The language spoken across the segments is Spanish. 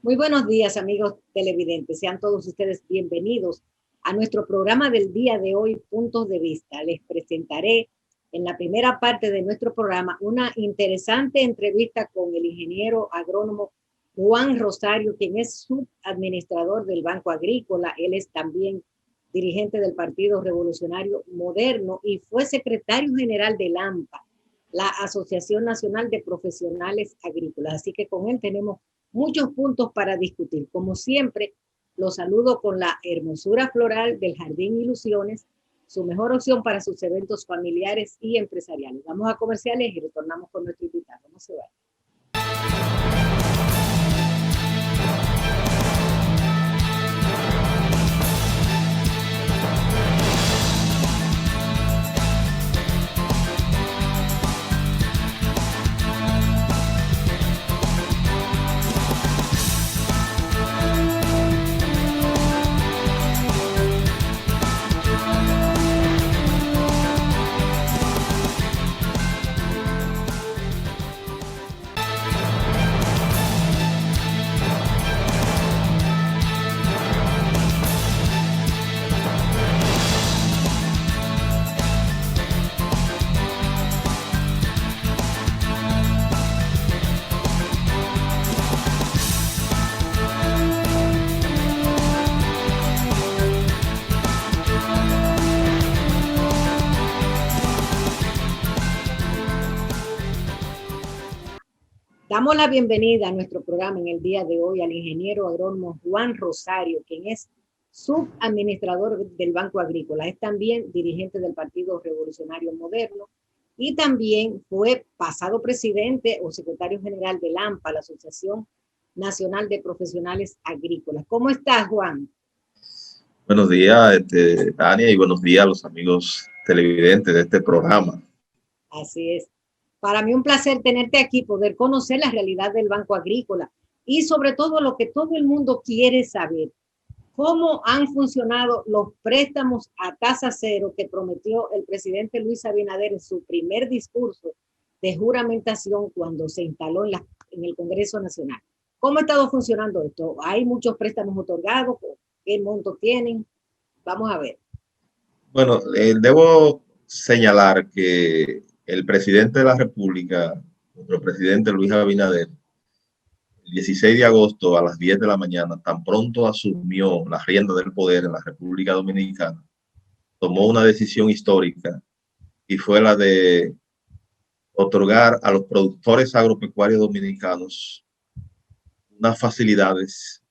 Muy buenos días, amigos televidentes. Sean todos ustedes bienvenidos a nuestro programa del día de hoy, Puntos de Vista. Les presentaré en la primera parte de nuestro programa una interesante entrevista con el ingeniero agrónomo Juan Rosario, quien es subadministrador del Banco Agrícola. Él es también dirigente del Partido Revolucionario Moderno y fue secretario general del AMPA, la Asociación Nacional de Profesionales Agrícolas. Así que con él tenemos muchos puntos para discutir. Como siempre, los saludo con la hermosura floral del Jardín Ilusiones, su mejor opción para sus eventos familiares y empresariales. Vamos a comerciales y retornamos con nuestro invitado. No se vayan. Damos la bienvenida a nuestro programa en el día de hoy al ingeniero agrónomo Juan Rosario, quien es subadministrador del Banco Agrícola. Es también dirigente del Partido Revolucionario Moderno y también fue pasado presidente o secretario general del AMPA, la Asociación Nacional de Profesionales Agrícolas. ¿Cómo estás, Juan? Buenos días, Tania, y buenos días a los amigos televidentes de este programa. Así es. Para mí un placer tenerte aquí, poder conocer la realidad del Banco Agrícola y sobre todo lo que todo el mundo quiere saber, cómo han funcionado los préstamos a tasa cero que prometió el presidente Luis Abinader en su primer discurso de juramentación cuando se instaló en el Congreso Nacional. ¿Cómo ha estado funcionando esto? ¿Hay muchos préstamos otorgados? ¿Qué monto tienen? Vamos a ver. Bueno, debo señalar que el presidente de la República, nuestro presidente Luis Abinader, el 16 de agosto a las 10 de la mañana, tan pronto asumió la rienda del poder en la República Dominicana, tomó una decisión histórica y fue la de otorgar a los productores agropecuarios dominicanos unas facilidades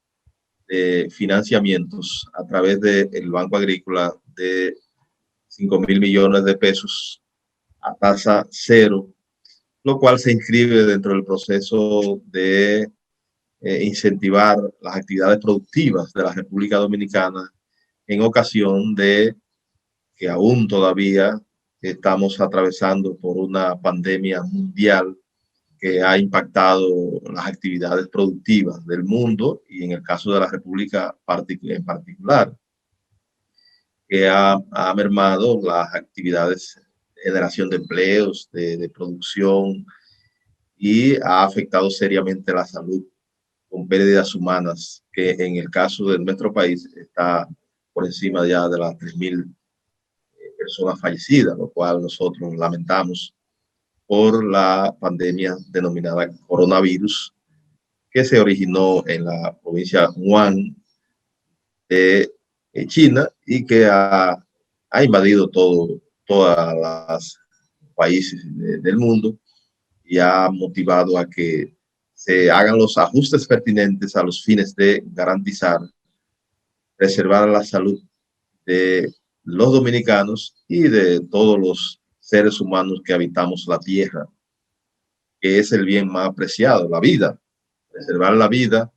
de financiamientos a través del Banco Agrícola de 5.000 millones de pesos a tasa cero, lo cual se inscribe dentro del proceso de incentivar las actividades productivas de la República Dominicana en ocasión de que aún todavía estamos atravesando por una pandemia mundial que ha impactado las actividades productivas del mundo y en el caso de la República en particular, que ha mermado las actividades de generación de empleos, de producción y ha afectado seriamente la salud con pérdidas humanas que en el caso de nuestro país está por encima ya de las 3.000 personas fallecidas, lo cual nosotros lamentamos por la pandemia denominada coronavirus que se originó en la provincia Wuhan de China y que ha invadido todos los países del mundo y ha motivado a que se hagan los ajustes pertinentes a los fines de garantizar, preservar la salud de los dominicanos y de todos los seres humanos que habitamos la tierra, que es el bien más apreciado, la vida, preservar la vida,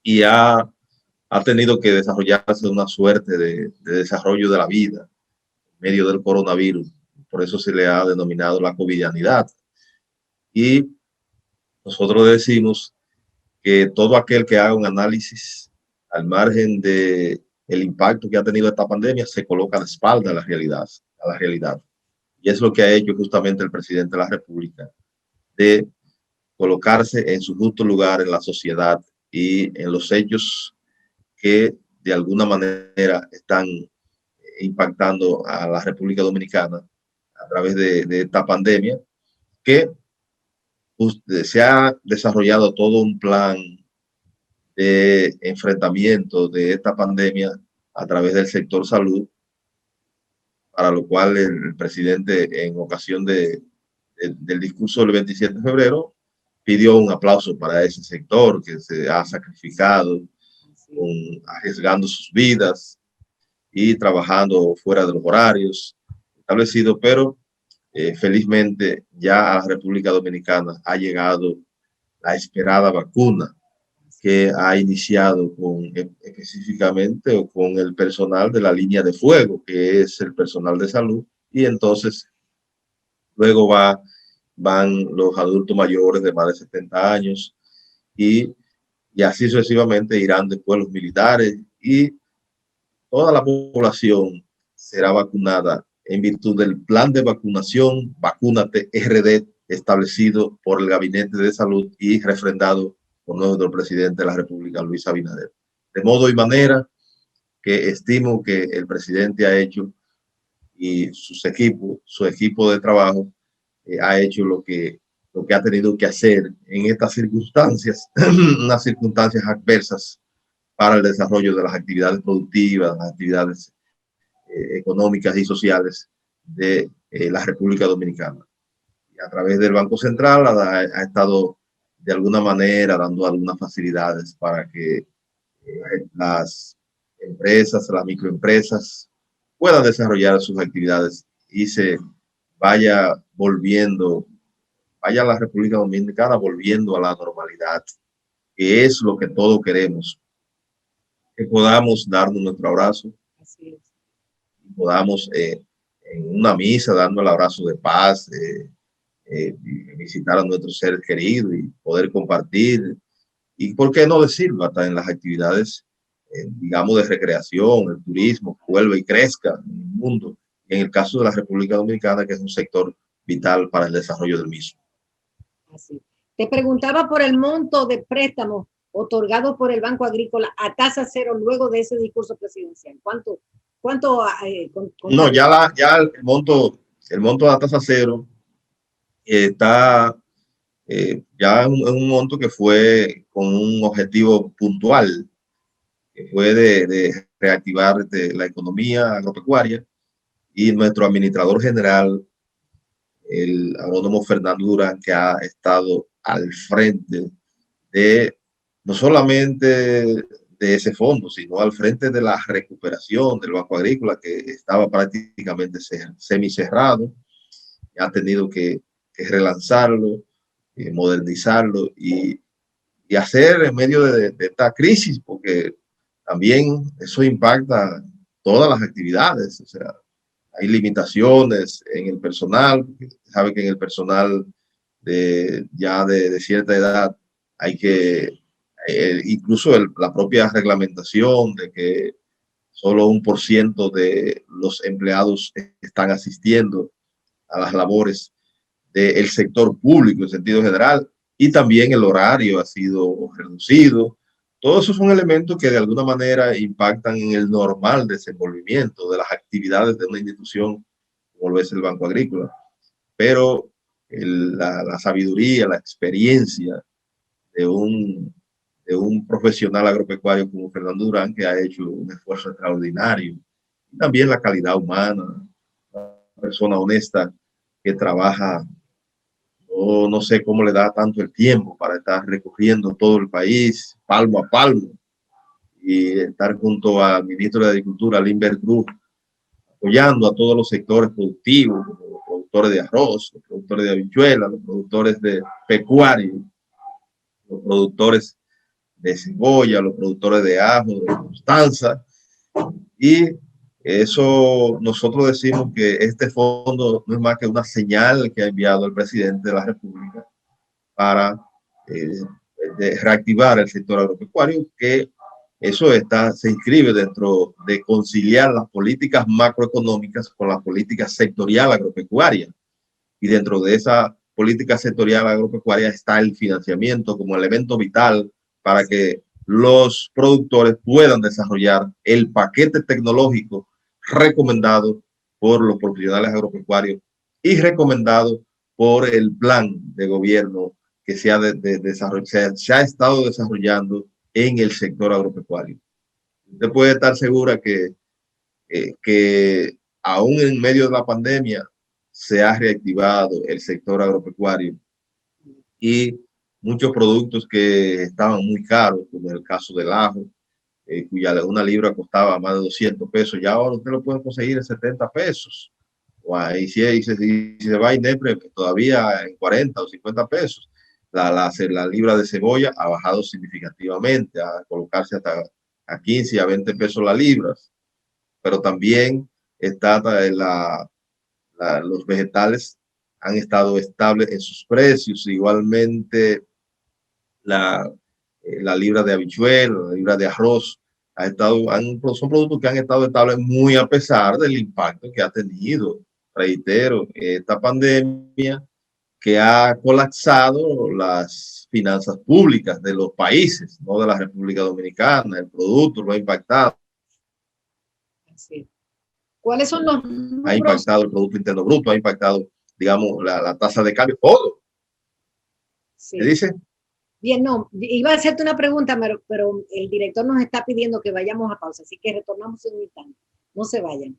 y ha tenido que desarrollarse una suerte de desarrollo de la vida en medio del coronavirus. Por eso se le ha denominado la covidianidad. Y nosotros decimos que todo aquel que haga un análisis al margen de el impacto que ha tenido esta pandemia se coloca de espalda a la realidad. Y es lo que ha hecho justamente el presidente de la República, de colocarse en su justo lugar en la sociedad y en los hechos que de alguna manera están impactando a la República Dominicana a través de esta pandemia, que se ha desarrollado todo un plan de enfrentamiento de esta pandemia a través del sector salud, para lo cual el presidente en ocasión del discurso del 27 de febrero pidió un aplauso para ese sector que se ha sacrificado, arriesgando sus vidas y trabajando fuera de los horarios establecidos, pero felizmente ya a la República Dominicana ha llegado la esperada vacuna que ha iniciado específicamente o con el personal de la línea de fuego, que es el personal de salud, y entonces luego van los adultos mayores de más de 70 años y así sucesivamente irán después los militares y toda la población será vacunada en virtud del plan de vacunación Vacúnate RD establecido por el Gabinete de Salud y refrendado por nuestro presidente de la República, Luis Abinader. De modo y manera que estimo que el presidente ha hecho y su equipo de trabajo ha hecho lo que ha tenido que hacer en estas circunstancias, unas circunstancias adversas para el desarrollo de las actividades productivas, las actividades económicas y sociales de la República Dominicana. Y a través del Banco Central ha estado de alguna manera dando algunas facilidades para que las empresas, las microempresas puedan desarrollar sus actividades y se vaya la República Dominicana volviendo a la normalidad, que es lo que todos queremos, que podamos darnos nuestro abrazo, podamos en una misa darnos el abrazo de paz, visitar a nuestros seres queridos y poder compartir, y por qué no decirlo, hasta en las actividades, digamos, de recreación, el turismo, vuelva y crezca en el mundo, y en el caso de la República Dominicana, que es un sector vital para el desarrollo del mismo. Así. Te preguntaba por el monto de préstamos otorgado por el Banco Agrícola a tasa cero luego de ese discurso presidencial. ¿Cuánto? No, ya el monto de la tasa cero está ya un monto que fue con un objetivo puntual, que fue de reactivar la economía agropecuaria, y nuestro administrador general, el agrónomo Fernando Durán, que ha estado al frente de no solamente de ese fondo, sino al frente de la recuperación del Banco Agrícola, que estaba prácticamente semicerrado, ha tenido que relanzarlo, modernizarlo y hacer en medio de esta crisis, porque también eso impacta todas las actividades, o sea, hay limitaciones en el personal, sabe que en el personal ya de cierta edad hay que, incluso la propia reglamentación de que solo 1% de los empleados están asistiendo a las labores del sector público en sentido general, y también el horario ha sido reducido. Todos esos son elementos que de alguna manera impactan en el normal desenvolvimiento de las actividades de una institución como lo es el Banco Agrícola. Pero la sabiduría, la experiencia de un profesional agropecuario como Fernando Durán, que ha hecho un esfuerzo extraordinario, y también la calidad humana, una persona honesta que trabaja, no sé cómo le da tanto el tiempo para estar recorriendo todo el país, palmo a palmo, y estar junto al ministro de Agricultura, Limber Cruz, apoyando a todos los sectores productivos, los productores de arroz, los productores de habichuelas, los productores de pecuario, los productores de cebolla, los productores de ajo, de mostaza. Y eso nosotros decimos que este fondo no es más que una señal que ha enviado el presidente de la República para reactivar el sector agropecuario, que eso se inscribe dentro de conciliar las políticas macroeconómicas con la política sectorial agropecuaria. Y dentro de esa política sectorial agropecuaria está el financiamiento como elemento vital para que los productores puedan desarrollar el paquete tecnológico recomendado por los profesionales agropecuarios y recomendado por el plan de gobierno que se ha estado desarrollando en el sector agropecuario. Usted puede estar segura que aún en medio de la pandemia se ha reactivado el sector agropecuario y muchos productos que estaban muy caros, como el caso del ajo, cuya una libra costaba más de 200 pesos, ya ahora usted lo puede conseguir en 70 pesos. Y si se va a INEPRE, todavía en 40 o 50 pesos. La libra de cebolla ha bajado significativamente, a colocarse hasta a 15 y a 20 pesos la libra. Pero también está los vegetales han estado estables en sus precios. Igualmente, la libra de habichuela, la libra de arroz, son productos que han estado estables muy a pesar del impacto que ha tenido, reitero, esta pandemia que ha colapsado las finanzas públicas de los países, no de la República Dominicana. El producto lo ha impactado. Sí. ¿Cuáles son los rubros? Ha impactado el Producto Interno Bruto, ha impactado, digamos, la tasa de cambio, todo. Sí. ¿Qué dice? Bien, no, iba a hacerte una pregunta, pero el director nos está pidiendo que vayamos a pausa, así que retornamos en un instante. No se vayan.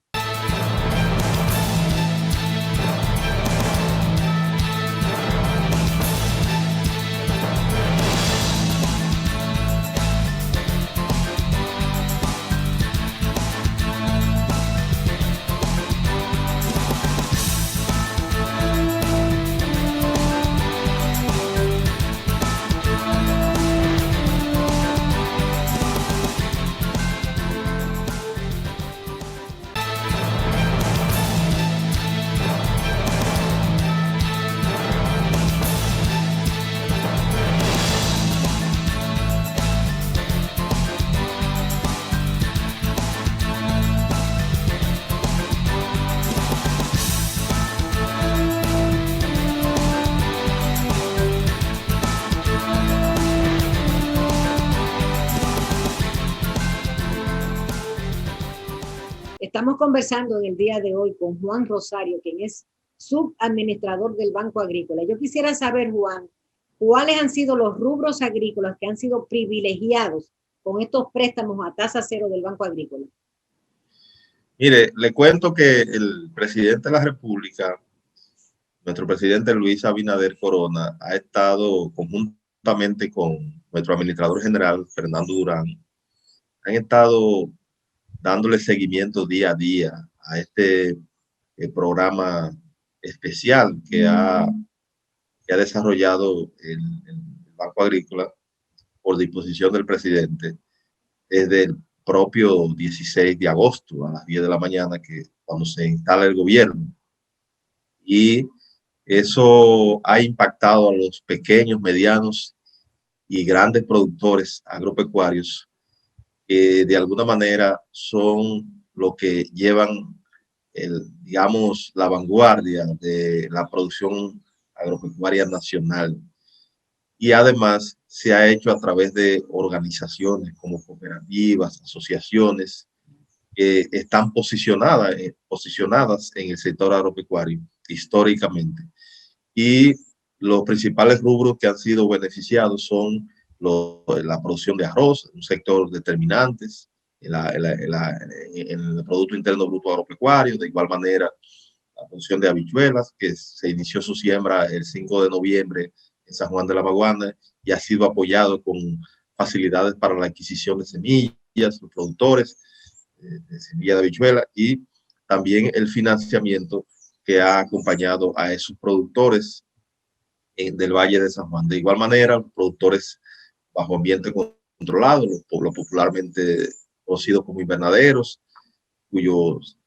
Estamos conversando en el día de hoy con Juan Rosario, quien es subadministrador del Banco Agrícola. Yo quisiera saber, Juan, ¿cuáles han sido los rubros agrícolas que han sido privilegiados con estos préstamos a tasa cero del Banco Agrícola? Mire, le cuento que el presidente de la República, nuestro presidente Luis Abinader Corona, ha estado conjuntamente con nuestro administrador general, Fernando Durán, han estado dándole seguimiento día a día a este programa especial que ha desarrollado el Banco Agrícola por disposición del presidente desde el propio 16 de agosto a las 10 de la mañana, que cuando se instala el gobierno. Y eso ha impactado a los pequeños, medianos y grandes productores agropecuarios que de alguna manera son los que llevan digamos, la vanguardia de la producción agropecuaria nacional. Y además se ha hecho a través de organizaciones como cooperativas, asociaciones que están posicionadas en el sector agropecuario históricamente. Y los principales rubros que han sido beneficiados son la producción de arroz, un sector determinante, en el Producto Interno Bruto Agropecuario, de igual manera la producción de habichuelas, que se inició su siembra el 5 de noviembre en San Juan de la Maguana y ha sido apoyado con facilidades para la adquisición de semillas, los productores de semilla de habichuela, y también el financiamiento que ha acompañado a esos productores del Valle de San Juan. De igual manera, productores bajo ambiente controlado, lo popularmente conocidos como invernaderos, cuyos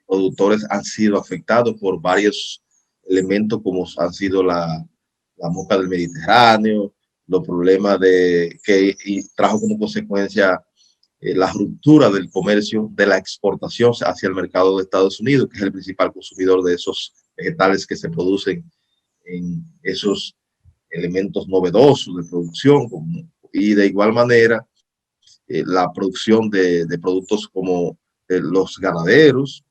productores han sido afectados por varios elementos como han sido la mosca del Mediterráneo, los problemas que trajo como consecuencia la ruptura del comercio, de la exportación hacia el mercado de Estados Unidos, que es el principal consumidor de esos vegetales que se producen en esos elementos novedosos de producción, y de igual manera la producción de productos como los ganaderos,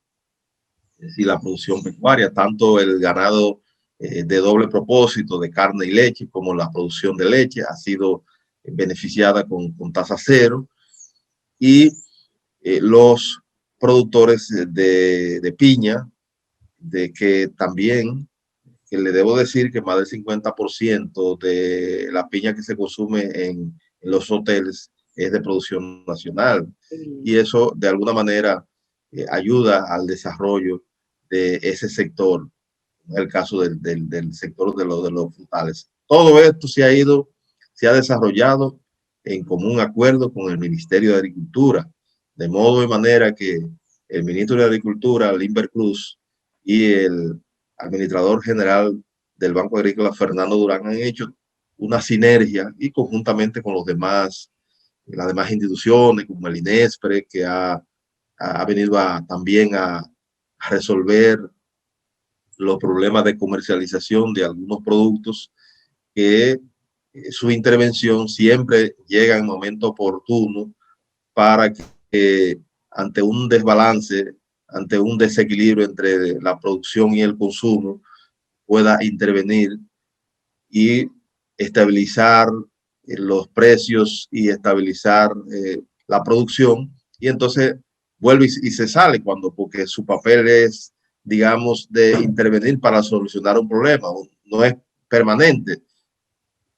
es decir, la producción pecuaria, tanto el ganado de doble propósito de carne y leche como la producción de leche ha sido beneficiada con tasa cero, y los productores de piña, de que también, que le debo decir que más del 50% de la piña que se consume en los hoteles es de producción nacional, y eso de alguna manera ayuda al desarrollo de ese sector, el caso del sector de los frutales. Todo esto se ha desarrollado en común acuerdo con el Ministerio de Agricultura, de modo y manera que el ministro de Agricultura, Limber Cruz, y el administrador general del Banco Agrícola, Fernando Durán, han hecho una sinergia, y conjuntamente con las demás instituciones, como el INESPRE, que ha venido también a resolver los problemas de comercialización de algunos productos, que su intervención siempre llega en momento oportuno para que ante un desbalance, ante un desequilibrio entre la producción y el consumo, pueda intervenir y estabilizar los precios y estabilizar la producción, y entonces vuelve y se sale porque su papel es, digamos, de intervenir para solucionar un problema, no es permanente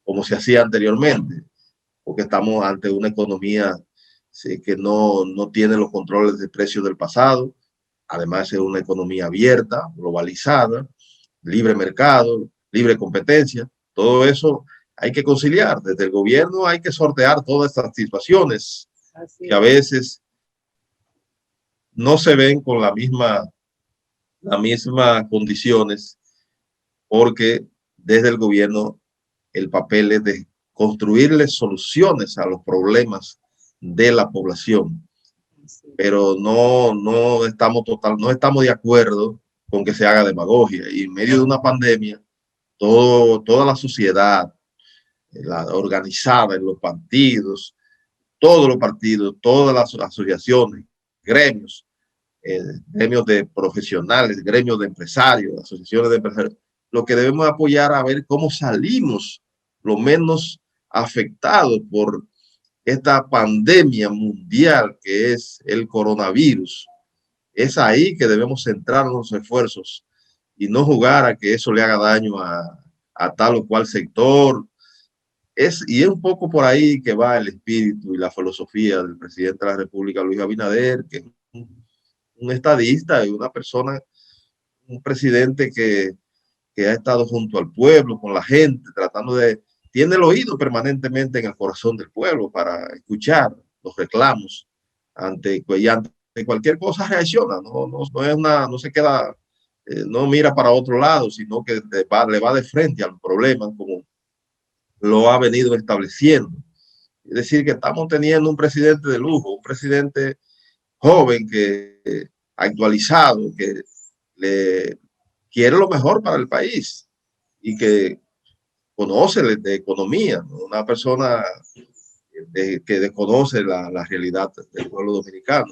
como se hacía anteriormente, porque estamos ante una economía que no tiene los controles de precios del pasado. Además es una economía abierta, globalizada, libre mercado, libre competencia. Todo eso hay que conciliar. Desde el gobierno hay que sortear todas estas situaciones que a veces no se ven con las mismas condiciones, porque desde el gobierno el papel es de construirle soluciones a los problemas de la población, pero no estamos de acuerdo con que se haga demagogia. Y en medio de una pandemia, toda la sociedad, la organizada en los partidos, todos los partidos, todas las asociaciones, gremios, gremios de profesionales, gremios de empresarios, asociaciones de empresarios, lo que debemos apoyar a ver cómo salimos lo menos afectados por esta pandemia mundial que es el coronavirus. Es ahí que debemos centrar los esfuerzos y no jugar a que eso le haga daño a tal o cual sector. Y es un poco por ahí que va el espíritu y la filosofía del presidente de la República, Luis Abinader, que es un estadista y una persona, un presidente que ha estado junto al pueblo, con la gente, tiene el oído permanentemente en el corazón del pueblo para escuchar los reclamos, y ante cualquier cosa reacciona, no se queda, no mira para otro lado, sino que le va de frente al problema como lo ha venido estableciendo. Es decir, que estamos teniendo un presidente de lujo, un presidente joven, actualizado, que le quiere lo mejor para el país y que conoce de economía, ¿no? Una persona que desconoce la realidad del pueblo dominicano.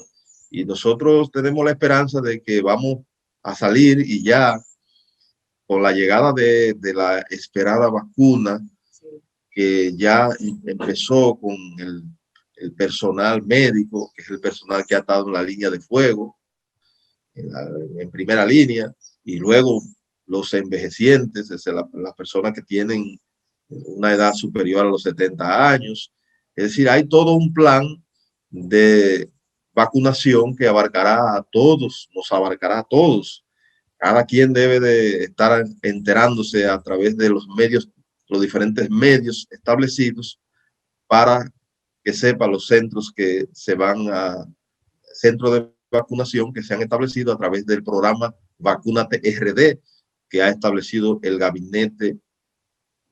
Y nosotros tenemos la esperanza de que vamos a salir, y ya con la llegada de la esperada vacuna, que ya empezó con el personal médico, que es el personal que ha estado en la línea de fuego, en primera línea, y luego los envejecientes, es las personas que tienen una edad superior a los 70 años. Es decir, hay todo un plan de vacunación que abarcará a todos, nos abarcará a todos. Cada quien debe de estar enterándose a través de los medios, los diferentes medios establecidos, para que sepa los centros centros de vacunación que se han establecido a través del programa Vacúnate RD, que ha establecido el Gabinete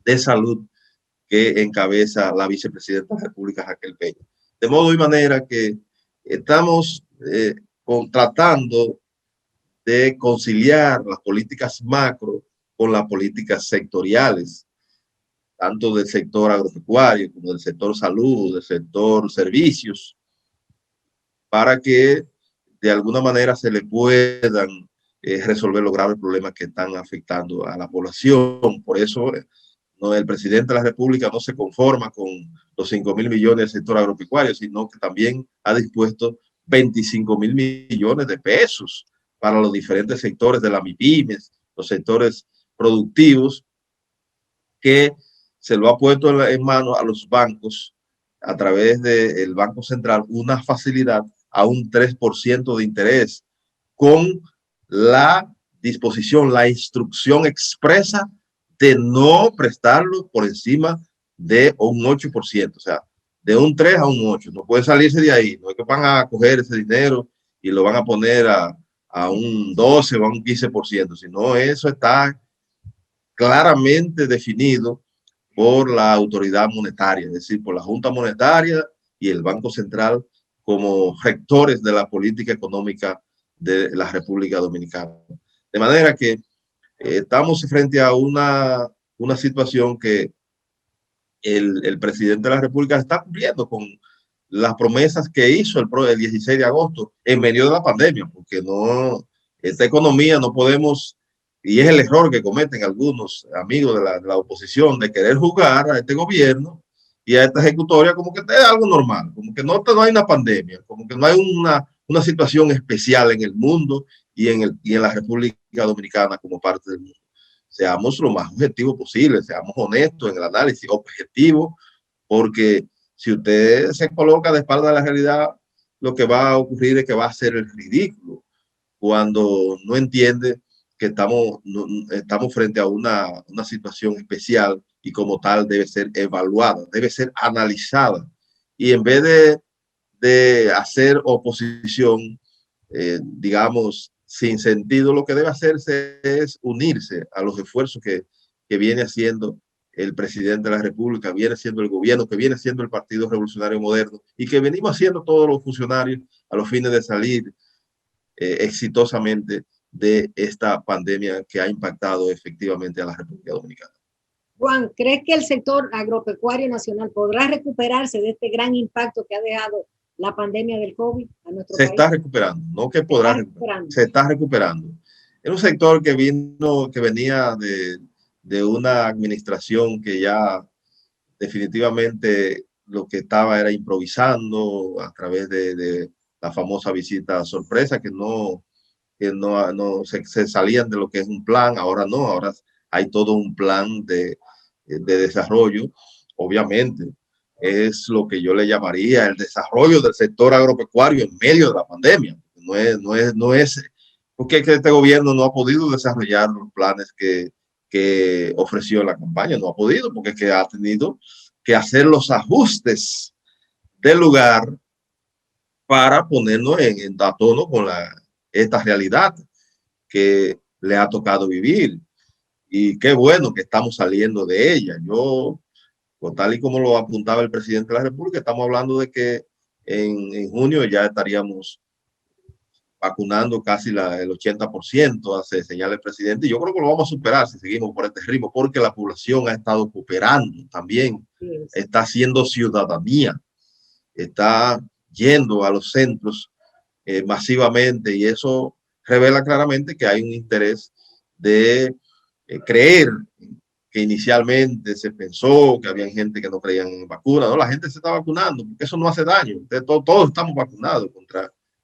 de Salud que encabeza la vicepresidenta de la República, Raquel Peña. De modo y manera que estamos tratando de conciliar las políticas macro con las políticas sectoriales. tanto del sector agropecuario como del sector salud, del sector servicios, para que de alguna manera se le puedan resolver los graves problemas que están afectando a la población. Por eso no, el presidente de la República no se conforma con los 5.000 millones del sector agropecuario, sino que también ha dispuesto 25.000 millones de pesos para los diferentes sectores de la MIPIMES, los sectores productivos, que se lo ha puesto en manos a los bancos a través del Banco Central una facilidad a un 3% de interés, con la disposición, la instrucción expresa de no prestarlo por encima de un 8%, o sea, de un 3 a un 8. No puede salirse de ahí, no es que van a coger ese dinero y lo van a poner a un 12 o a un 15%, sino eso está claramente definido por la autoridad monetaria, es decir, por la Junta Monetaria y el Banco Central como rectores de la política económica de la República Dominicana. De manera que estamos frente a una situación que el presidente de la República está cumpliendo con las promesas que hizo el 16 de agosto en medio de la pandemia, porque no, esta economía no podemos, y es el error que cometen algunos amigos de la oposición, de querer jugar a este gobierno y a esta ejecutoria como que es algo normal, como que no hay una pandemia, como que no hay una situación especial en el mundo y en la República Dominicana como parte del mundo. Seamos lo más objetivos posible, seamos honestos en el análisis, objetivo, porque si usted se coloca de espalda a la realidad, lo que va a ocurrir es que va a ser el ridículo cuando no entiende que estamos frente a una situación especial y como tal debe ser evaluada, debe ser analizada. Y en vez de hacer oposición, digamos, sin sentido, lo que debe hacerse es unirse a los esfuerzos que viene haciendo el presidente de la República, viene siendo el gobierno, que viene siendo el Partido Revolucionario Moderno y que venimos haciendo todos los funcionarios a los fines de salir exitosamente de esta pandemia que ha impactado efectivamente a la República Dominicana. Juan, ¿crees que el sector agropecuario nacional podrá recuperarse de este gran impacto que ha dejado la pandemia del COVID a nuestro país? Se está recuperando, no que podrá recuperar, se está recuperando. Es un sector que venía de una administración que ya definitivamente lo que estaba era improvisando a través de la famosa visita sorpresa, que no se salían de lo que es un plan. Ahora no, ahora hay todo un plan de desarrollo. Obviamente es lo que yo le llamaría el desarrollo del sector agropecuario en medio de la pandemia. No es porque este gobierno no ha podido desarrollar los planes que ofreció en la campaña, no ha podido, porque es que ha tenido que hacer los ajustes del lugar para ponernos en tono con esta realidad que le ha tocado vivir. Y qué bueno que estamos saliendo de ella. Yo, tal y como lo apuntaba el presidente de la República, estamos hablando de que en junio ya estaríamos vacunando casi el 80%, hace señala el presidente, y yo creo que lo vamos a superar si seguimos por este ritmo, porque la población ha estado cooperando también, está haciendo ciudadanía, está yendo a los centros masivamente, y eso revela claramente que hay un interés de creer que inicialmente se pensó que había gente que no creían en vacunas. No, la gente se está vacunando porque eso no hace daño. Todos estamos vacunados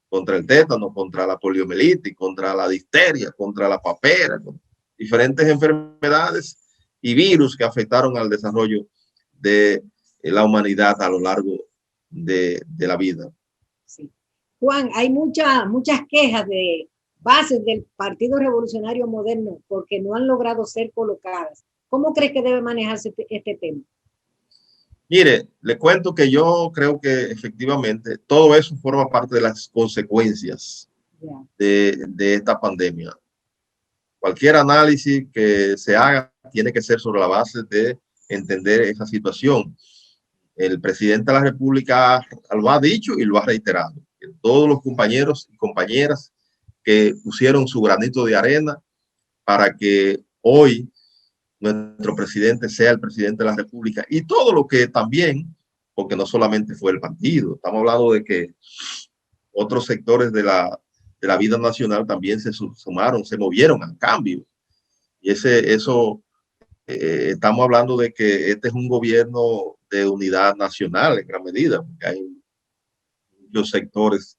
contra el tétano, contra la poliomielitis, contra la difteria, contra la papera, con diferentes enfermedades y virus que afectaron al desarrollo de la humanidad a lo largo de la vida. Sí. Juan, hay muchas quejas de bases del Partido Revolucionario Moderno porque no han logrado ser colocadas. ¿Cómo crees que debe manejarse este tema? Mire, le cuento que yo creo que efectivamente todo eso forma parte de las consecuencias de esta pandemia. Cualquier análisis que se haga tiene que ser sobre la base de entender esa situación. El presidente de la República lo ha dicho y lo ha reiterado. Todos los compañeros y compañeras que pusieron su granito de arena para que hoy nuestro presidente sea el presidente de la República y todo lo que también, porque no solamente fue el partido, estamos hablando de que otros sectores de la vida nacional también se sumaron, se movieron al cambio. Y eso, estamos hablando de que este es un gobierno de unidad nacional en gran medida, porque hay muchos sectores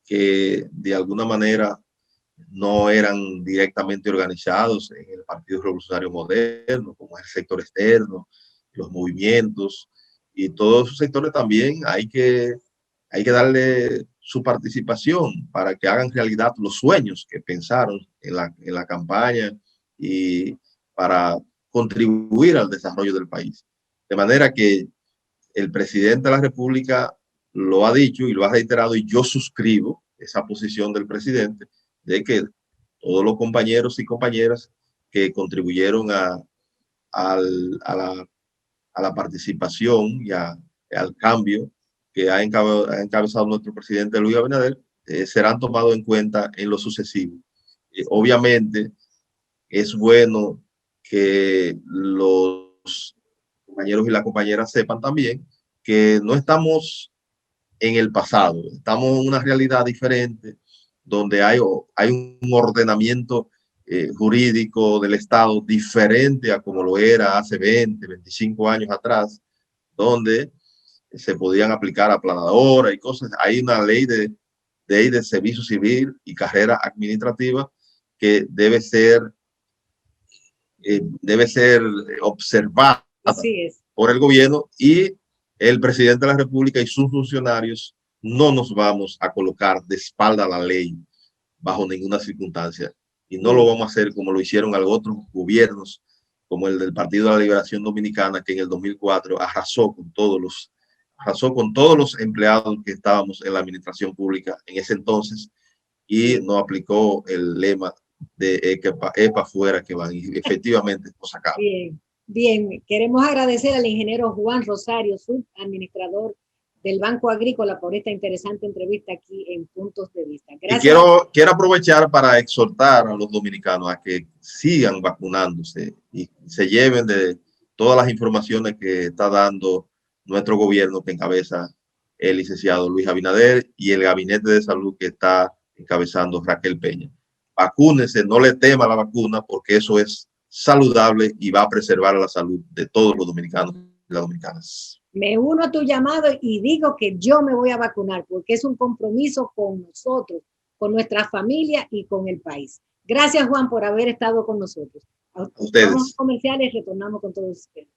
que de alguna manera no eran directamente organizados en el Partido Revolucionario Moderno, como es el sector externo, los movimientos, y todos esos sectores también hay que darle su participación para que hagan realidad los sueños que pensaron en la campaña y para contribuir al desarrollo del país. De manera que el presidente de la República lo ha dicho y lo ha reiterado, y yo suscribo esa posición del presidente de que todos los compañeros y compañeras que contribuyeron a la participación y al cambio que ha encabezado nuestro presidente Luis Abinader serán tomados en cuenta en lo sucesivo. Obviamente es bueno que los compañeros y las compañeras sepan también que no estamos en el pasado, estamos en una realidad diferente donde hay un ordenamiento jurídico del Estado diferente a como lo era hace 20, 25 años atrás, donde se podían aplicar aplanadoras y cosas. Hay una ley de servicio civil y carrera administrativa que debe ser observada por el gobierno, y el presidente de la República y sus funcionarios no nos vamos a colocar de espalda a la ley bajo ninguna circunstancia, y no lo vamos a hacer como lo hicieron otros gobiernos, como el del Partido de la Liberación Dominicana, que en el 2004 arrasó con todos los empleados que estábamos en la administración pública en ese entonces, y no aplicó el lema de EPA fuera que van, y efectivamente lo sacaron. Bien, bien. Queremos agradecer al ingeniero Juan Rosario, subadministrador del Banco Agrícola, por esta interesante entrevista aquí en Puntos de Vista. Gracias. Y quiero aprovechar para exhortar a los dominicanos a que sigan vacunándose y se lleven de todas las informaciones que está dando nuestro gobierno, que encabeza el licenciado Luis Abinader, y el gabinete de salud que está encabezando Raquel Peña. Vacúnense, no le tema la vacuna, porque eso es saludable y va a preservar la salud de todos los dominicanos y las dominicanas. Me uno a tu llamado y digo que yo me voy a vacunar, porque es un compromiso con nosotros, con nuestra familia y con el país. Gracias, Juan, por haber estado con nosotros. A ustedes. Vamos a comerciales, retornamos con todos ustedes.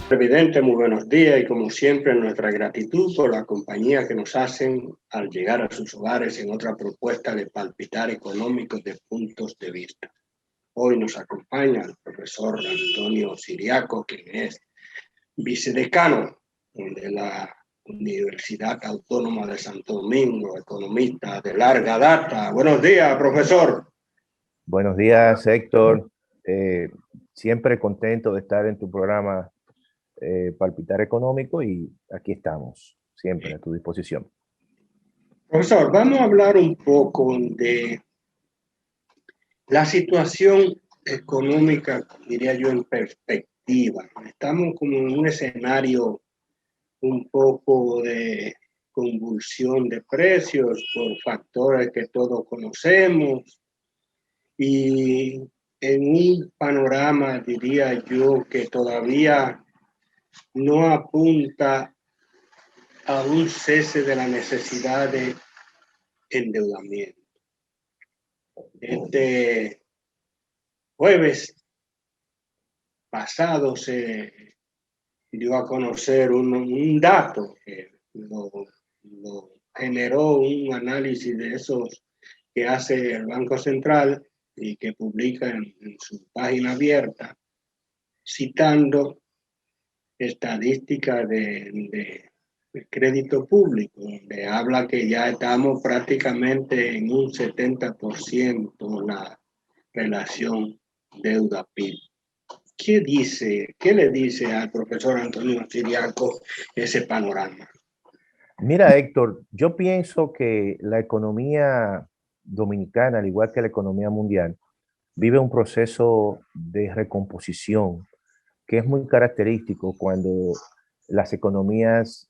Presidente, muy buenos días, y como siempre nuestra gratitud por la compañía que nos hacen al llegar a sus hogares en otra propuesta de Palpitar Económico de Puntos de Vista. Hoy nos acompaña el profesor Antonio Siriaco, quien es vicedecano de la Universidad Autónoma de Santo Domingo, economista de larga data. Buenos días, profesor. Buenos días, Héctor. Siempre contento de estar en tu programa Palpitar Económico, y aquí estamos, siempre a tu disposición. Profesor, vamos a hablar un poco de la situación económica, diría yo, en perspectiva. Estamos como en un escenario un poco de convulsión de precios por factores que todos conocemos, y en un panorama, diría yo, que todavía no apunta a un cese de la necesidad de endeudamiento. Este jueves pasado se dio a conocer un dato que lo generó un análisis de esos que hace el Banco Central y que publica en su página abierta, citando estadísticas de crédito público, donde habla que ya estamos prácticamente en un 70% la relación deuda-PIB. ¿Qué le dice al profesor Antonio Siriaco ese panorama? Mira, Héctor, yo pienso que la economía dominicana, al igual que la economía mundial, vive un proceso de recomposición que es muy característico cuando las economías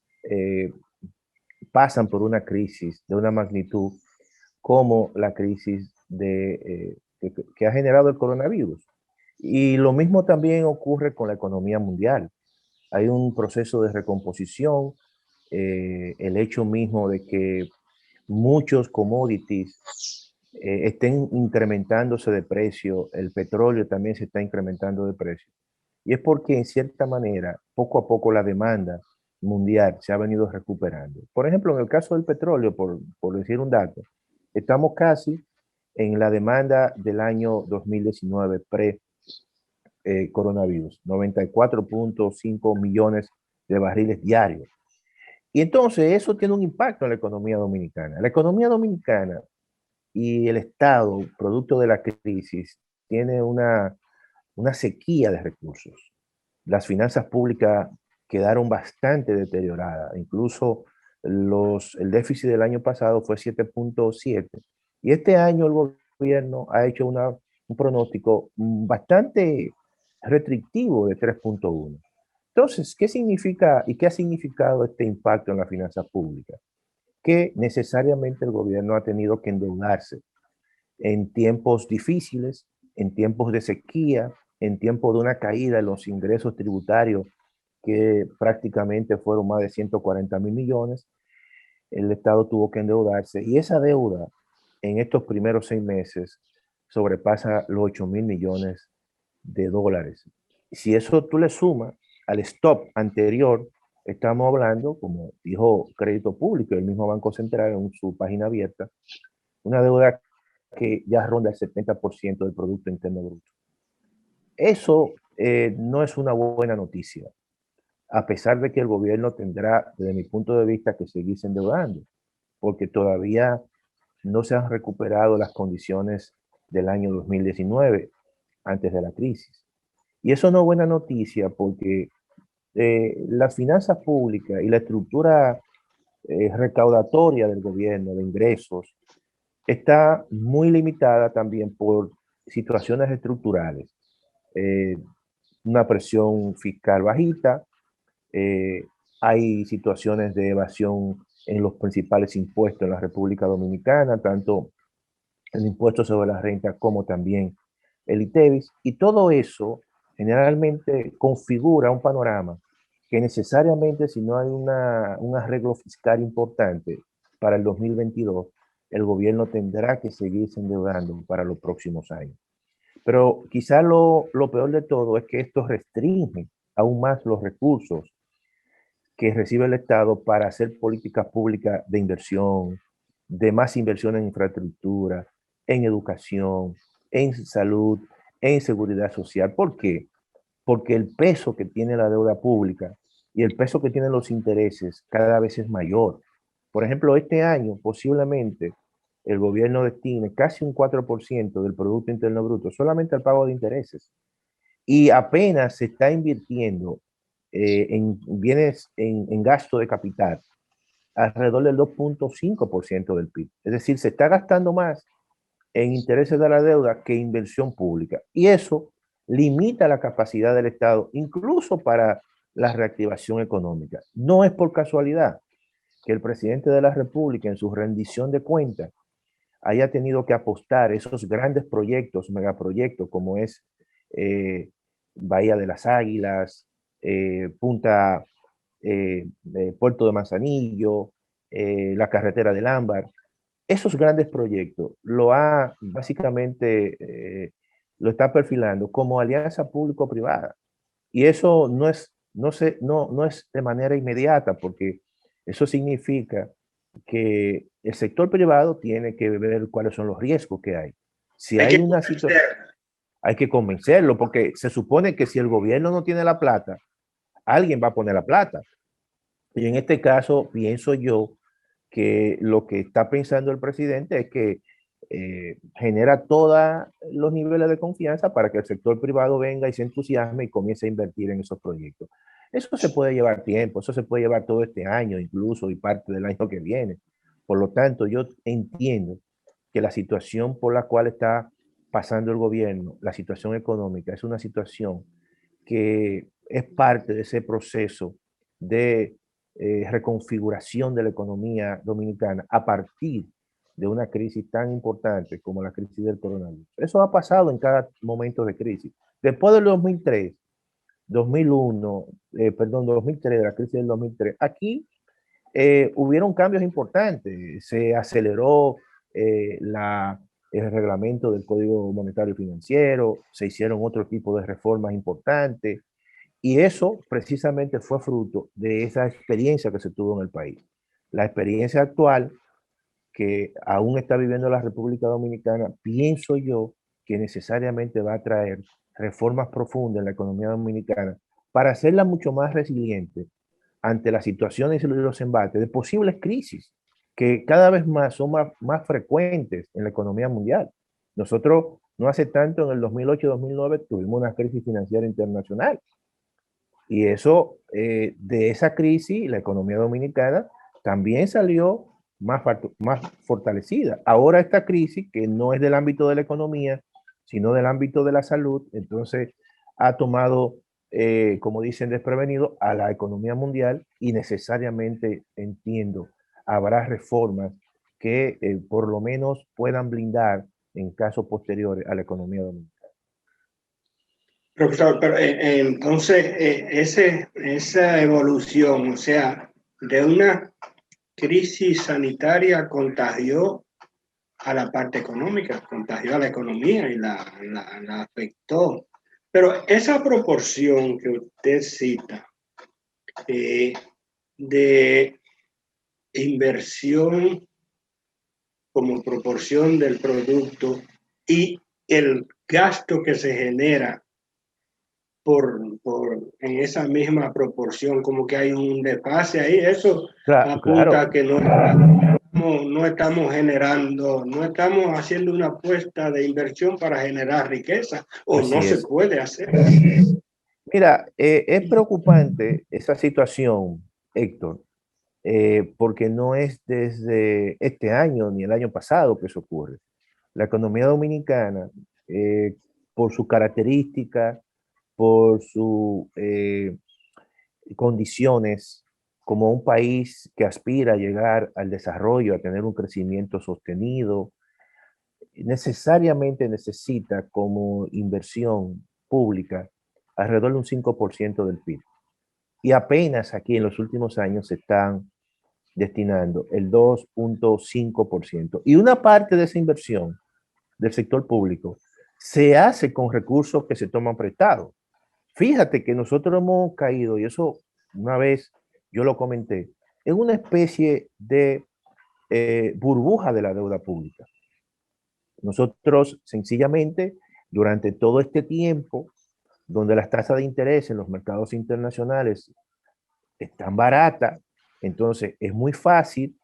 pasan por una crisis de una magnitud como la crisis que ha generado el coronavirus. Y lo mismo también ocurre con la economía mundial. Hay un proceso de recomposición, el hecho mismo de que muchos commodities estén incrementándose de precio, el petróleo también se está incrementando de precio. Y es porque en cierta manera, poco a poco la demanda mundial se ha venido recuperando. Por ejemplo, en el caso del petróleo, por decir un dato, estamos casi en la demanda del año 2019 pre-coronavirus, 94.5 millones de barriles diarios. Y entonces eso tiene un impacto en la economía dominicana. La economía dominicana y el Estado, producto de la crisis, tiene una sequía de recursos. Las finanzas públicas quedaron bastante deterioradas. Incluso el déficit del año pasado fue 7.7. Y este año el gobierno ha hecho un pronóstico bastante restrictivo de 3.1. Entonces, ¿qué significa y qué ha significado este impacto en las finanzas públicas? Que necesariamente el gobierno ha tenido que endeudarse en tiempos difíciles, en tiempos de sequía, en tiempos de una caída en los ingresos tributarios que prácticamente fueron más de 140.000 millones, el Estado tuvo que endeudarse y esa deuda en estos primeros 6 meses sobrepasa los 8.000 millones de dólares. Si eso tú le sumas al stop anterior, estamos hablando, como dijo Crédito Público, el mismo Banco Central en su página abierta, una deuda que ya ronda el 70% del Producto Interno Bruto. Eso no es una buena noticia, a pesar de que el gobierno tendrá, desde mi punto de vista, que seguirse endeudando, porque todavía no se han recuperado las condiciones del año 2019, antes de la crisis. Y eso no es buena noticia porque las finanzas públicas y la estructura recaudatoria del gobierno de ingresos está muy limitada también por situaciones estructurales. Eh, una presión fiscal bajita, hay situaciones de evasión en los principales impuestos en la República Dominicana, tanto el impuesto sobre la renta como también el ITEVIS, y todo eso generalmente configura un panorama que necesariamente si no hay un arreglo fiscal importante para el 2022, el gobierno tendrá que seguirse endeudando para los próximos años. Pero quizá lo peor de todo es que esto restringe aún más los recursos que recibe el Estado para hacer políticas públicas de inversión, de más inversión en infraestructura, en educación, en salud, en seguridad social. ¿Por qué? Porque el peso que tiene la deuda pública y el peso que tienen los intereses cada vez es mayor. Por ejemplo, este año posiblemente el gobierno destine casi un 4% del Producto Interno Bruto solamente al pago de intereses. Y apenas se está invirtiendo en bienes, en gasto de capital, alrededor del 2.5% del PIB. Es decir, se está gastando más en intereses de la deuda que inversión pública. Y eso limita la capacidad del Estado, incluso para la reactivación económica. No es por casualidad que el presidente de la República, en su rendición de cuentas, haya tenido que apostar esos grandes proyectos, megaproyectos, como es Bahía de las Águilas, Puerto de Manzanillo, la carretera del Ámbar. Esos grandes proyectos lo está perfilando como alianza público-privada. Y eso no es de manera inmediata, porque eso significa que el sector privado tiene que ver cuáles son los riesgos que hay. Si hay una situación, hay que convencerlo, porque se supone que si el gobierno no tiene la plata, alguien va a poner la plata. Y en este caso, pienso yo que lo que está pensando el presidente es que genera todos los niveles de confianza para que el sector privado venga y se entusiasme y comience a invertir en esos proyectos. Eso se puede llevar tiempo, eso se puede llevar todo este año incluso y parte del año que viene. Por lo tanto, yo entiendo que la situación por la cual está pasando el gobierno, la situación económica, es una situación que es parte de ese proceso de reconfiguración de la economía dominicana a partir de una crisis tan importante como la crisis del coronavirus. Eso ha pasado en cada momento de crisis. Después del 2003, 2003, de la crisis del 2003, aquí hubieron cambios importantes. Se aceleró el reglamento del Código Monetario y Financiero, se hicieron otro tipo de reformas importantes, y eso precisamente fue fruto de esa experiencia que se tuvo en el país. La experiencia actual que aún está viviendo la República Dominicana, pienso yo que necesariamente va a traer reformas profundas en la economía dominicana para hacerla mucho más resiliente ante las situaciones y los embates de posibles crisis que cada vez más son más frecuentes en la economía mundial. Nosotros no hace tanto, en el 2008-2009, tuvimos una crisis financiera internacional. Y eso, de esa crisis, la economía dominicana también salió más fortalecida. Ahora esta crisis, que no es del ámbito de la economía, sino del ámbito de la salud, entonces ha tomado, como dicen, desprevenido a la economía mundial, y necesariamente, entiendo, habrá reformas que por lo menos puedan blindar en casos posteriores a la economía dominicana. Profesor, pero entonces esa evolución, o sea, de una crisis sanitaria contagió a la parte económica, contagió a la economía y la afectó. Pero esa proporción que usted cita de inversión como proporción del producto y el gasto que se genera en esa misma proporción, como que hay un desfase ahí, eso apunta a que no estamos generando, no estamos haciendo una apuesta de inversión para generar riqueza, o no se puede hacer. Mira, es preocupante esa situación, Héctor, porque no es desde este año ni el año pasado que eso ocurre. La economía dominicana, por su característica, por sus condiciones, como un país que aspira a llegar al desarrollo, a tener un crecimiento sostenido, necesariamente necesita como inversión pública alrededor de un 5% del PIB. Y apenas aquí en los últimos años se están destinando el 2.5%. Y una parte de esa inversión del sector público se hace con recursos que se toman prestados. Fíjate que nosotros hemos caído, y eso una vez yo lo comenté, en una especie de burbuja de la deuda pública. Nosotros sencillamente, durante todo este tiempo, donde las tasas de interés en los mercados internacionales están baratas, entonces es muy fácil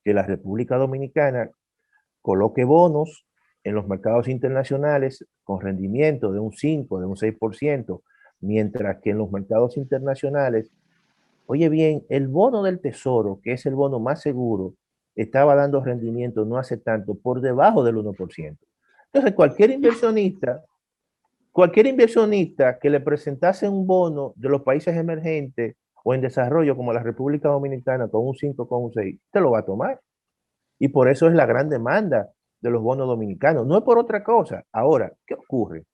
que la República Dominicana coloque bonos en los mercados internacionales con rendimiento de un 5, de un 6%, mientras que en los mercados internacionales, oye bien, el bono del Tesoro, que es el bono más seguro, estaba dando rendimiento no hace tanto por debajo del 1%. Entonces, cualquier inversionista que le presentase un bono de los países emergentes o en desarrollo como la República Dominicana con un 5, con un 6, te lo va a tomar. Y por eso es la gran demanda de los bonos dominicanos. No es por otra cosa. Ahora, ¿qué ocurre?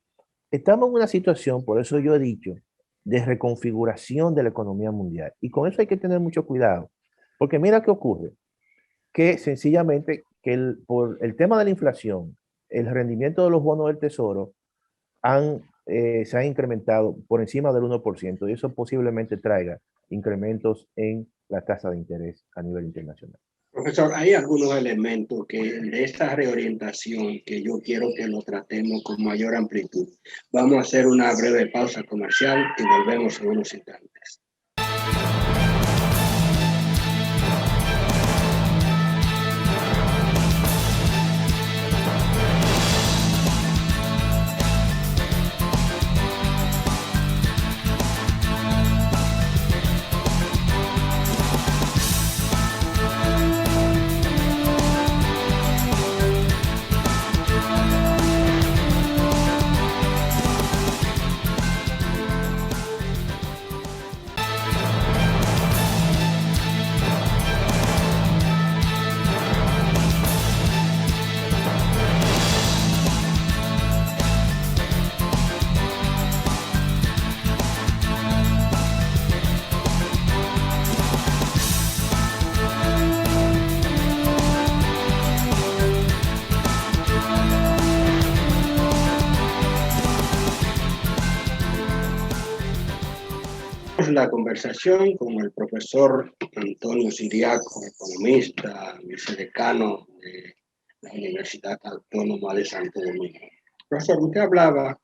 Estamos en una situación, por eso yo he dicho, de reconfiguración de la economía mundial. Y con eso hay que tener mucho cuidado. Porque mira qué ocurre. Que sencillamente por el tema de la inflación, el rendimiento de los bonos del tesoro se han incrementado por encima del 1% y eso posiblemente traiga incrementos en la tasa de interés a nivel internacional. Profesor, hay algunos elementos de esta reorientación que yo quiero que lo tratemos con mayor amplitud. Vamos a hacer una breve pausa comercial y volvemos en unos instantes. La conversación con el profesor Antonio Siriaco, economista, vicedecano de la Universidad Autónoma de Santo Domingo. Profesor, usted hablaba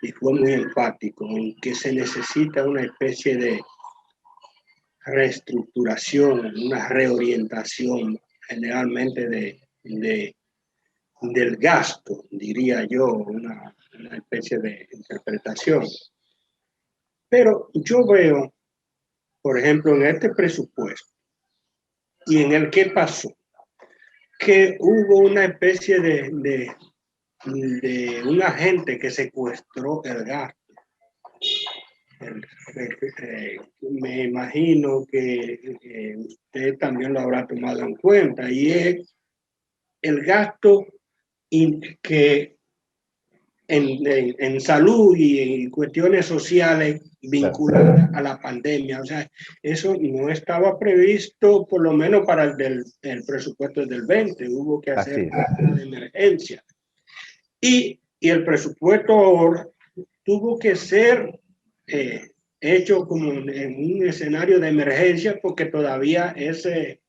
y fue muy enfático en que se necesita una especie de reestructuración, una reorientación generalmente del gasto, diría yo, una especie de interpretación. Pero yo veo, por ejemplo, en este presupuesto y en el que pasó, que hubo una especie de un agente que secuestró el gasto. Me imagino que usted también lo habrá tomado en cuenta, y es el gasto que en salud y en cuestiones sociales vinculadas a la pandemia. O sea, eso no estaba previsto, por lo menos para el presupuesto del 20. Hubo que hacer de emergencia. Y el presupuesto ahora tuvo que ser hecho como en un escenario de emergencia, porque todavía ese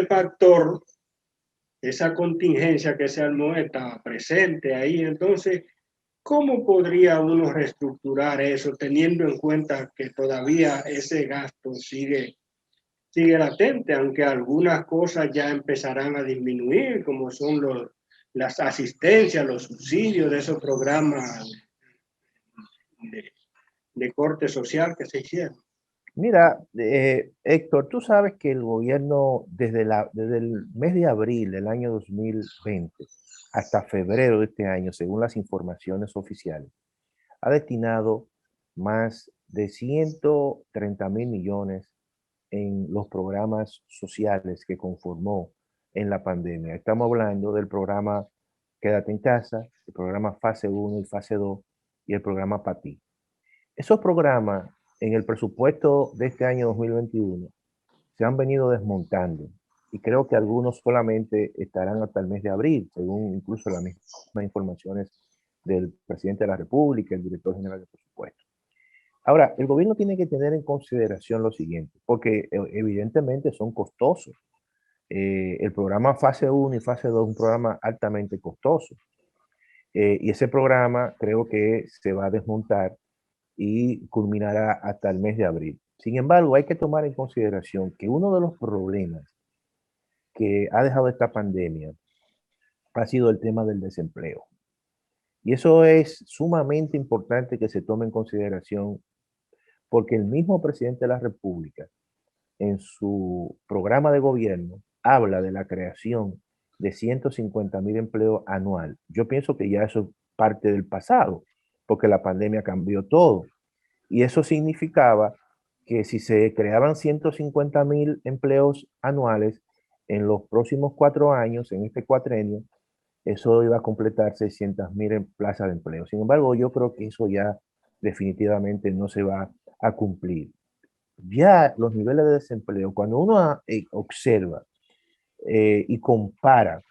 factor, esa contingencia que se armó está presente ahí. Entonces, ¿cómo podría uno reestructurar eso teniendo en cuenta que todavía ese gasto sigue latente, aunque algunas cosas ya empezarán a disminuir, como son las asistencias, los subsidios de esos programas de corte social que se hicieron? Mira, Héctor, tú sabes que el gobierno desde el mes de abril del año 2020 hasta febrero de este año, según las informaciones oficiales, ha destinado más de 130.000 millones en los programas sociales que conformó en la pandemia. Estamos hablando del programa Quédate en Casa, el programa Fase 1 y Fase 2 y el programa PATI. Esos programas en el presupuesto de este año 2021 se han venido desmontando y creo que algunos solamente estarán hasta el mes de abril, según incluso las mismas informaciones del presidente de la República, el director general de presupuesto. Ahora, el gobierno tiene que tener en consideración lo siguiente, porque evidentemente son costosos. El programa Fase 1 y Fase 2 es un programa altamente costoso. Y ese programa creo que se va a desmontar y culminará hasta el mes de abril. Sin embargo, hay que tomar en consideración que uno de los problemas que ha dejado esta pandemia ha sido el tema del desempleo. Y eso es sumamente importante que se tome en consideración porque el mismo presidente de la República, en su programa de gobierno, habla de la creación de 150.000 empleos anual. Yo pienso que ya eso es parte del pasado, porque la pandemia cambió todo. Y eso significaba que si se creaban 150.000 empleos anuales, en los próximos 4 años, en este cuatrenio, eso iba a completar 600.000 plazas de empleo. Sin embargo, yo creo que eso ya definitivamente no se va a cumplir. Ya los niveles de desempleo, cuando uno observa y compara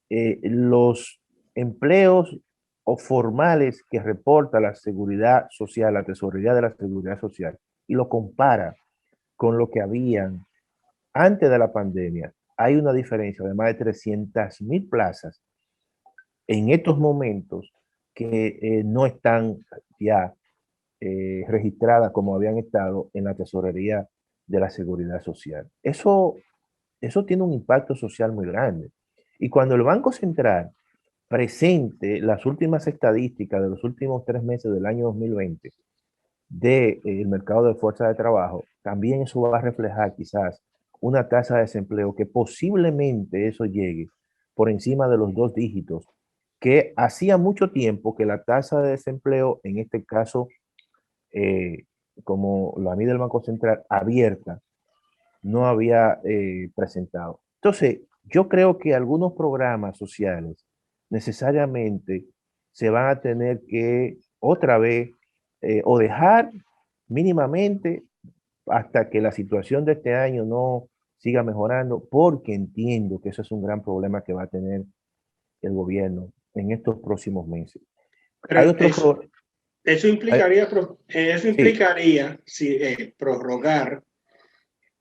los empleos o formales que reporta la seguridad social, la tesorería de la seguridad social, y lo compara con lo que habían antes de la pandemia, hay una diferencia de más de 300.000 plazas en estos momentos que no están ya registradas como habían estado en la tesorería de la seguridad social. Eso tiene un impacto social muy grande. Y cuando el Banco Central presente las últimas estadísticas de los últimos 3 meses del año 2020 del mercado de fuerza de trabajo, también eso va a reflejar quizás una tasa de desempleo que posiblemente eso llegue por encima de los 2 dígitos, que hacía mucho tiempo que la tasa de desempleo, en este caso, como la mide el Banco Central, abierta, no había presentado. Entonces, yo creo que algunos programas sociales necesariamente se van a tener que otra vez o dejar mínimamente hasta que la situación de este año no siga mejorando, porque entiendo que eso es un gran problema que va a tener el gobierno en estos próximos meses. Hay Pero otro eso sí. implicaría si, prorrogar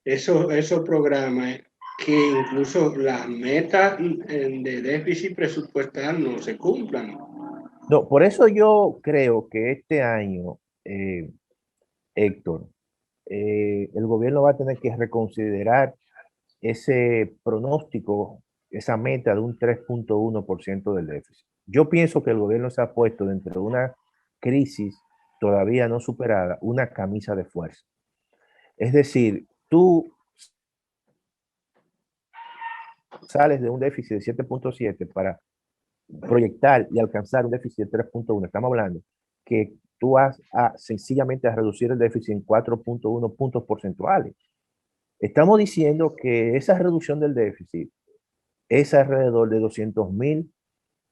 esos programas que incluso las metas de déficit presupuestal no se cumplan. No, por eso yo creo que este año, Héctor, el gobierno va a tener que reconsiderar ese pronóstico, esa meta de un 3,1% del déficit. Yo pienso que el gobierno se ha puesto dentro de una crisis todavía no superada, una camisa de fuerza. Es decir, tú sales de un déficit de 7,7 para proyectar y alcanzar un déficit de 3,1. Estamos hablando que tú vas a sencillamente a reducir el déficit en 4,1 puntos porcentuales. Estamos diciendo que esa reducción del déficit es alrededor de 200.000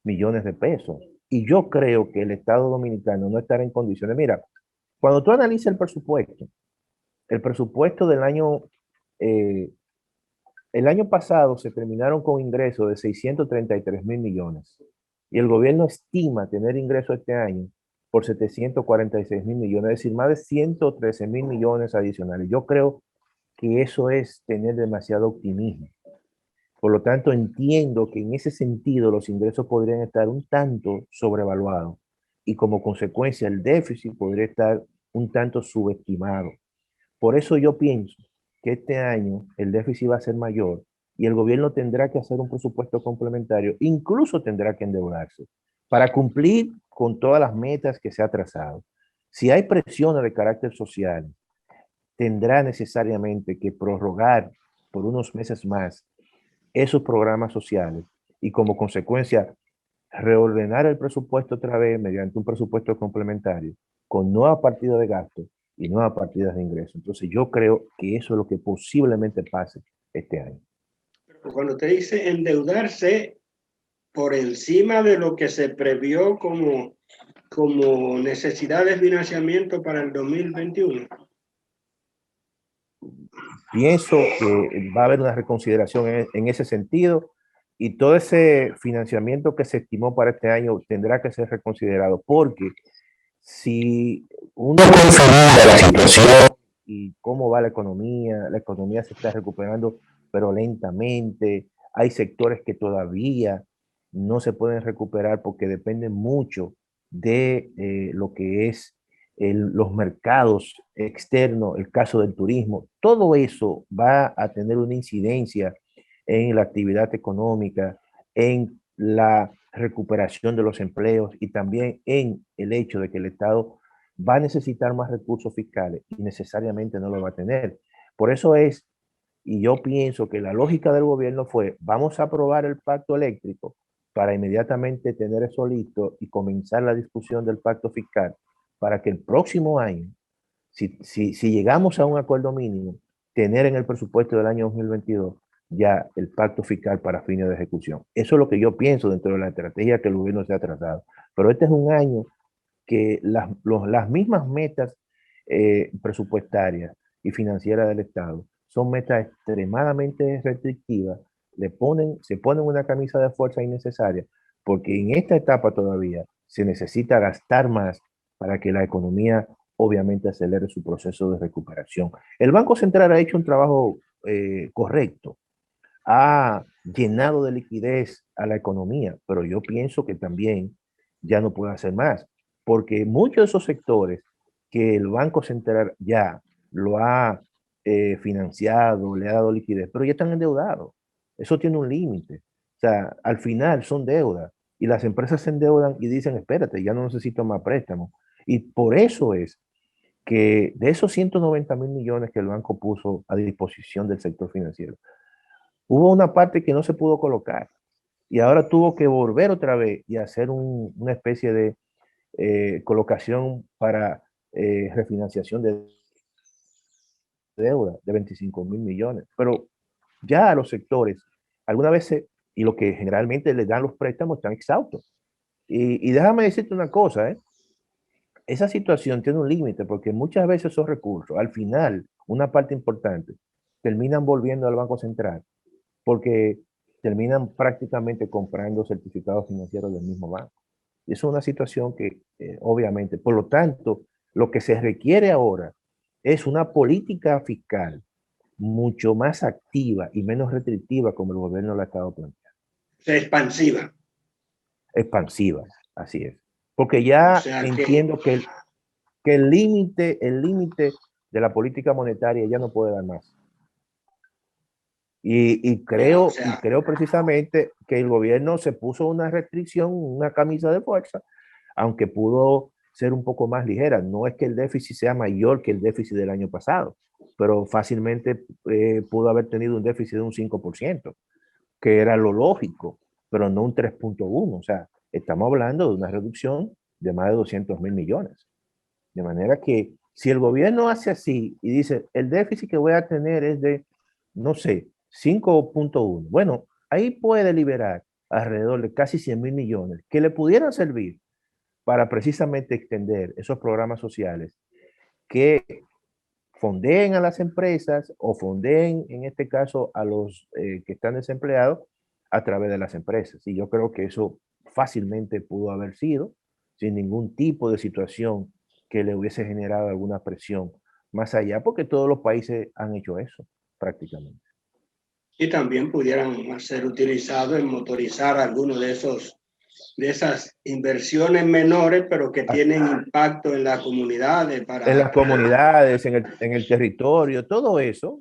millones de pesos. Y yo creo que el Estado Dominicano no estará en condiciones. Mira, cuando tú analizas el presupuesto del año, el año pasado se terminaron con ingresos de 633 mil millones y el gobierno estima tener ingresos este año por 746 mil millones, es decir, más de 113 mil millones adicionales. Yo creo que eso es tener demasiado optimismo. Por lo tanto, entiendo que en ese sentido los ingresos podrían estar un tanto sobrevaluados y como consecuencia el déficit podría estar un tanto subestimado. Por eso yo pienso que este año el déficit va a ser mayor y el gobierno tendrá que hacer un presupuesto complementario, incluso tendrá que endeudarse para cumplir con todas las metas que se ha trazado. Si hay presiones de carácter social, tendrá necesariamente que prorrogar por unos meses más esos programas sociales y como consecuencia reordenar el presupuesto otra vez mediante un presupuesto complementario con nueva partida de gasto y nuevas partidas de ingreso. Entonces yo creo que eso es lo que posiblemente pase este año. Cuando te dice endeudarse por encima de lo que se previó como necesidad de financiamiento para el 2021. Pienso que va a haber una reconsideración en ese sentido y todo ese financiamiento que se estimó para este año tendrá que ser reconsiderado porque si uno considera la situación y cómo va la economía se está recuperando, pero lentamente. Hay sectores que todavía no se pueden recuperar porque dependen mucho de lo que es los mercados externos, el caso del turismo. Todo eso va a tener una incidencia en la actividad económica, en la recuperación de los empleos y también en el hecho de que el Estado va a necesitar más recursos fiscales y necesariamente no lo va a tener. Por eso es, y yo pienso que la lógica del gobierno fue, vamos a aprobar el pacto eléctrico para inmediatamente tener eso listo y comenzar la discusión del pacto fiscal para que el próximo año, si llegamos a un acuerdo mínimo, tener en el presupuesto del año 2022 ya el pacto fiscal para fines de ejecución. Eso es lo que yo pienso dentro de la estrategia que el gobierno se ha trazado. Pero este es un año que las mismas metas presupuestarias y financieras del Estado son metas extremadamente restrictivas, se ponen una camisa de fuerza innecesaria, porque en esta etapa todavía se necesita gastar más para que la economía obviamente acelere su proceso de recuperación. El Banco Central ha hecho un trabajo correcto, ha llenado de liquidez a la economía, pero yo pienso que también ya no puede hacer más, porque muchos de esos sectores que el Banco Central ya lo ha financiado, le ha dado liquidez, pero ya están endeudados. Eso tiene un límite. O sea, al final son deudas y las empresas se endeudan y dicen, espérate, ya no necesito más préstamos. Y por eso es que de esos 190.000 millones que el banco puso a disposición del sector financiero, hubo una parte que no se pudo colocar y ahora tuvo que volver otra vez y hacer una especie de colocación para refinanciación de deuda de 25.000 millones. Pero ya a los sectores, algunas veces, y lo que generalmente les dan los préstamos, están exhaustos. Y déjame decirte una cosa, esa situación tiene un límite porque muchas veces esos recursos, al final, una parte importante, terminan volviendo al Banco Central porque terminan prácticamente comprando certificados financieros del mismo banco. Y eso es una situación que, obviamente, por lo tanto, lo que se requiere ahora es una política fiscal mucho más activa y menos restrictiva como el gobierno la ha estado planteando. Expansiva. Expansiva, así es. Porque O ya sea entiendo que el límite de la política monetaria ya no puede dar más. Y creo precisamente que el gobierno se puso una restricción, una camisa de fuerza, aunque pudo ser un poco más ligera. No es que el déficit sea mayor que el déficit del año pasado, pero fácilmente pudo haber tenido un déficit de un 5%, que era lo lógico, pero no un 3.1. O sea, estamos hablando de una reducción de más de 200.000 millones. De manera que si el gobierno hace así y dice, el déficit que voy a tener es de, no sé, 5.1, bueno, ahí puede liberar alrededor de casi 100.000 millones que le pudieran servir para precisamente extender esos programas sociales que fondeen a las empresas o fondeen, en este caso, a los que están desempleados a través de las empresas. Y yo creo que eso fácilmente pudo haber sido sin ningún tipo de situación que le hubiese generado alguna presión más allá, porque todos los países han hecho eso prácticamente. Y también pudieran ser utilizados en motorizar algunos de esas inversiones menores, pero que tienen impacto en las comunidades. En las comunidades, en el territorio, todo eso,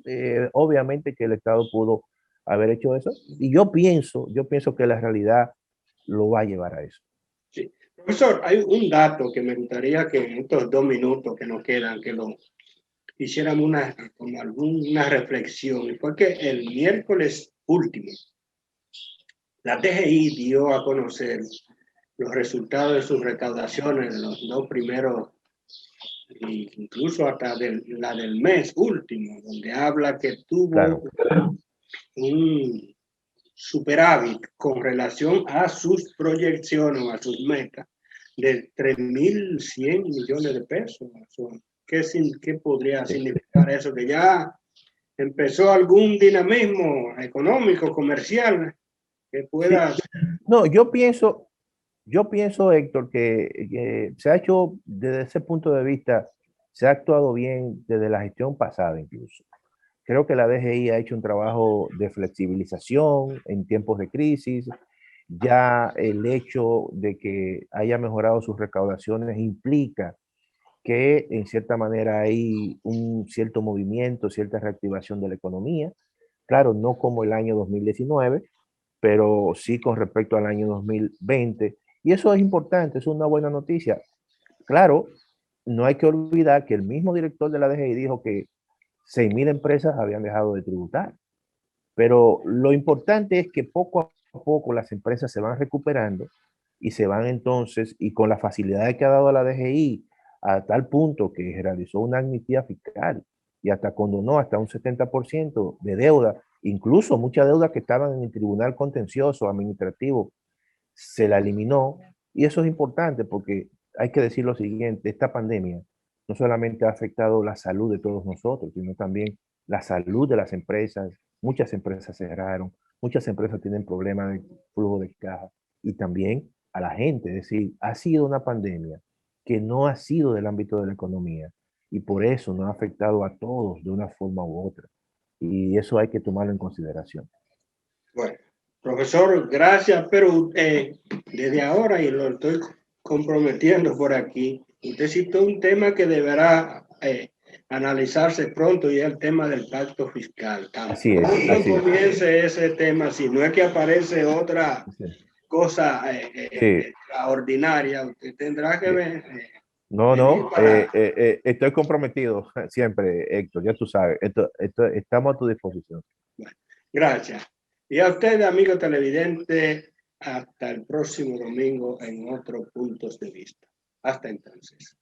obviamente que el Estado pudo haber hecho eso. Y yo pienso que la realidad lo va a llevar a eso. Sí. Profesor, hay un dato que me gustaría que en estos 2 minutos que nos quedan, que lo hiciéramos alguna reflexión. Fue que el miércoles último, la DGI dio a conocer los resultados de sus recaudaciones de los 2 primeros, incluso hasta la del mes último, donde habla que tuvo un superávit con relación a sus proyecciones o a sus metas de 3.100 millones de pesos. ¿Qué podría significar eso? Que ya empezó algún dinamismo económico, comercial, que pueda... Sí. No, yo pienso, Héctor, que se ha hecho desde ese punto de vista, se ha actuado bien desde la gestión pasada incluso. Creo que la DGI ha hecho un trabajo de flexibilización en tiempos de crisis. Ya el hecho de que haya mejorado sus recaudaciones implica que en cierta manera hay un cierto movimiento, cierta reactivación de la economía. Claro, no como el año 2019, pero sí con respecto al año 2020. Y eso es importante, es una buena noticia. Claro, no hay que olvidar que el mismo director de la DGI dijo que 6.000 empresas habían dejado de tributar. Pero lo importante es que poco a poco las empresas se van recuperando y se van entonces, y con la facilidad que ha dado la DGI, a tal punto que realizó una amnistía fiscal y hasta condonó hasta un 70% de deuda Incluso mucha deuda que estaban en el tribunal contencioso administrativo se la eliminó. Y eso es importante porque hay que decir lo siguiente, esta pandemia no solamente ha afectado la salud de todos nosotros, sino también la salud de las empresas. Muchas empresas cerraron, muchas empresas tienen problemas de flujo de caja y también a la gente. Es decir, ha sido una pandemia que no ha sido del ámbito de la economía y por eso nos ha afectado a todos de una forma u otra. Y eso hay que tomarlo en consideración. Bueno, profesor, gracias, pero desde ahora, y lo estoy comprometiendo por aquí, usted citó un tema que deberá analizarse pronto, y es el tema del pacto fiscal. Así es, Cuando así es. comience ese tema, si no es que aparece otra cosa Sí. extraordinaria, usted tendrá que ver. No, estoy comprometido siempre, Héctor, ya tú sabes, estamos a tu disposición. Bueno, gracias. Y a usted, amigo televidente, hasta el próximo domingo en otros puntos de vista. Hasta entonces.